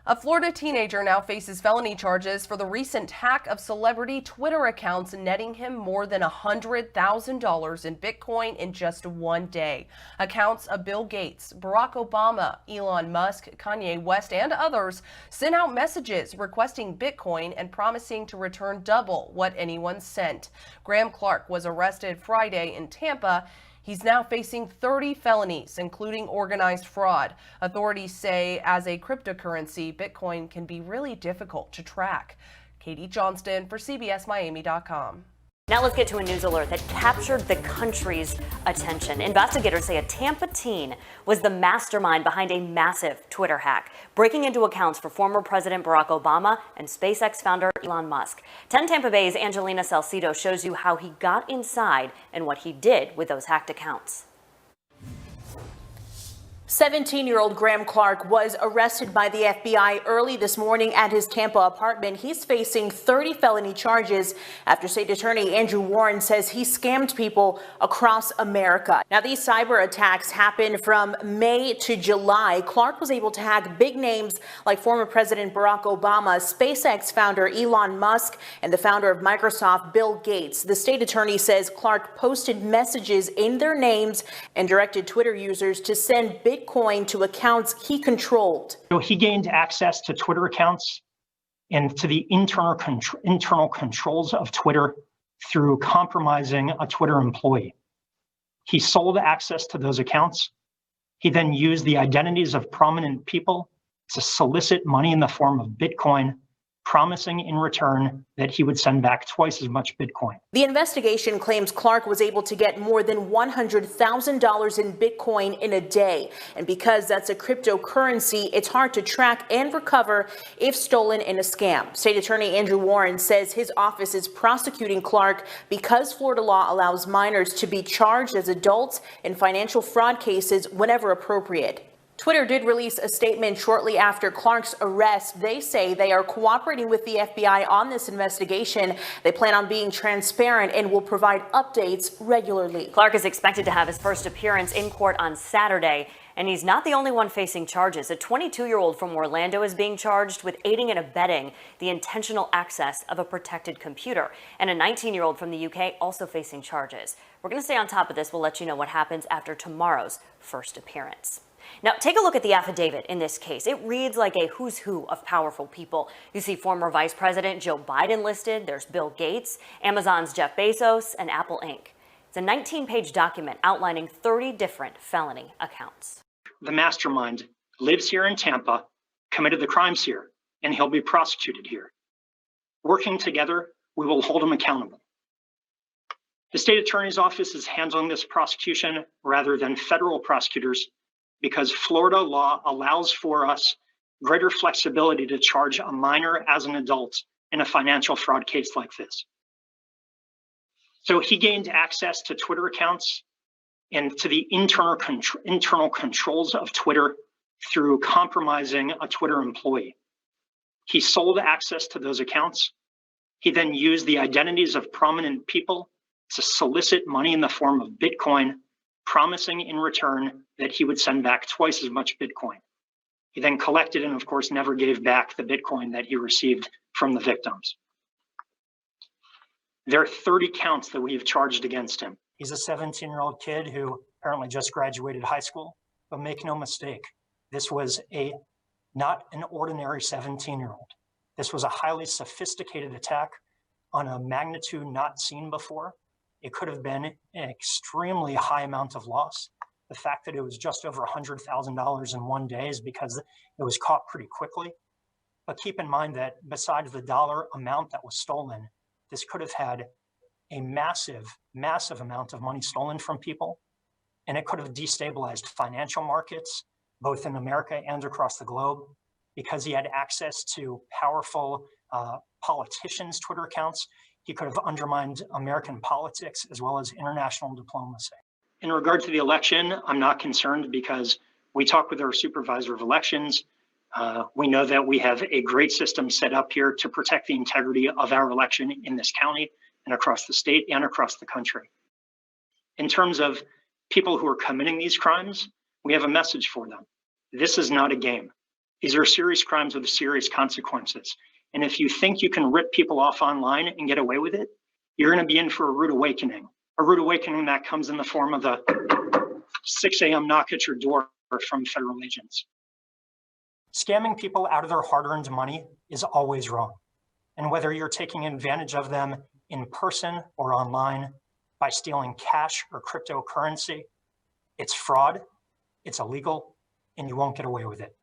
A Florida teenager now faces felony charges for the recent hack of celebrity Twitter accounts, netting him more than $100,000 in Bitcoin in just one day. Accounts of Bill Gates, Barack Obama, Elon Musk, Kanye West, and others sent out messages requesting Bitcoin and promising to return double what anyone sent. Graham Clark was arrested Friday in Tampa. He's now facing 30 felonies, including organized fraud. Authorities say as a cryptocurrency, Bitcoin can be really difficult to track. Katie Johnston for CBSMiami.com. Now let's get to a news alert that captured the country's attention. Investigators say a Tampa teen was the mastermind behind a massive Twitter hack, breaking into accounts for former President Barack Obama and SpaceX founder Elon Musk. 10 Tampa Bay's Angelina Salcido shows you how he got inside and what he did with those hacked accounts. 17-year-old Graham Clark was arrested by the FBI early this morning at his Tampa apartment. He's facing 30 felony charges after State Attorney Andrew Warren says he scammed people across America. Now, these cyber attacks happened from May to July. Clark was able to hack big names like former President Barack Obama, SpaceX founder Elon Musk, and the founder of Microsoft, Bill Gates. The state attorney says Clark posted messages in their names and directed Twitter users to send Bitcoin to accounts he controlled. So he gained access to Twitter accounts and to the internal controls of Twitter through compromising a Twitter employee. He sold access to those accounts. He then used the identities of prominent people to solicit money in the form of Bitcoin, promising in return that he would send back twice as much Bitcoin. The investigation claims Clark was able to get more than $100,000 in Bitcoin in a day. And because that's a cryptocurrency, it's hard to track and recover if stolen in a scam. State Attorney Andrew Warren says his office is prosecuting Clark because Florida law allows minors to be charged as adults in financial fraud cases whenever appropriate. Twitter did release a statement shortly after Clark's arrest. They say they are cooperating with the FBI on this investigation. They plan on being transparent and will provide updates regularly. Clark is expected to have his first appearance in court on Saturday, and he's not the only one facing charges. A 22-year-old from Orlando is being charged with aiding and abetting the intentional access of a protected computer, and a 19-year-old from the UK also facing charges. We're going to stay on top of this. We'll let you know what happens after tomorrow's first appearance. Now, take a look at the affidavit in this case. It reads like a who's who of powerful people. You see former Vice President Joe Biden listed. There's Bill Gates, Amazon's Jeff Bezos, and Apple Inc. It's a 19-page document outlining 30 different felony accounts. The mastermind lives here in Tampa, committed the crimes here, and he'll be prosecuted here. Working together, we will hold him accountable. The state attorney's office is handling this prosecution rather than federal prosecutors, because Florida law allows for us greater flexibility to charge a minor as an adult in a financial fraud case like this. So he gained access to Twitter accounts and to the internal controls of Twitter through compromising a Twitter employee. He sold access to those accounts. He then used the identities of prominent people to solicit money in the form of Bitcoin, promising in return that he would send back twice as much Bitcoin. He then collected and, of course, never gave back the Bitcoin that he received from the victims. There are 30 counts that we have charged against him. He's a 17-year-old kid who apparently just graduated high school, but make no mistake, this was not an ordinary 17-year-old. This was a highly sophisticated attack on a magnitude not seen before. It could have been an extremely high amount of loss. The fact that it was just over $100,000 in one day is because it was caught pretty quickly. But keep in mind that besides the dollar amount that was stolen, this could have had a massive, massive amount of money stolen from people. And it could have destabilized financial markets, both in America and across the globe, because he had access to powerful politicians' Twitter accounts. He could have undermined American politics as well as international diplomacy. In regard to the election, I'm not concerned because we talk with our supervisor of elections. We know that we have a great system set up here to protect the integrity of our election in this county and across the state and across the country. In terms of people who are committing these crimes, we have a message for them. This is not a game. These are serious crimes with serious consequences. And if you think you can rip people off online and get away with it, you're going to be in for a rude awakening that comes in the form of a 6 a.m. knock at your door from federal agents. Scamming people out of their hard-earned money is always wrong. And whether you're taking advantage of them in person or online by stealing cash or cryptocurrency, it's fraud, it's illegal, and you won't get away with it.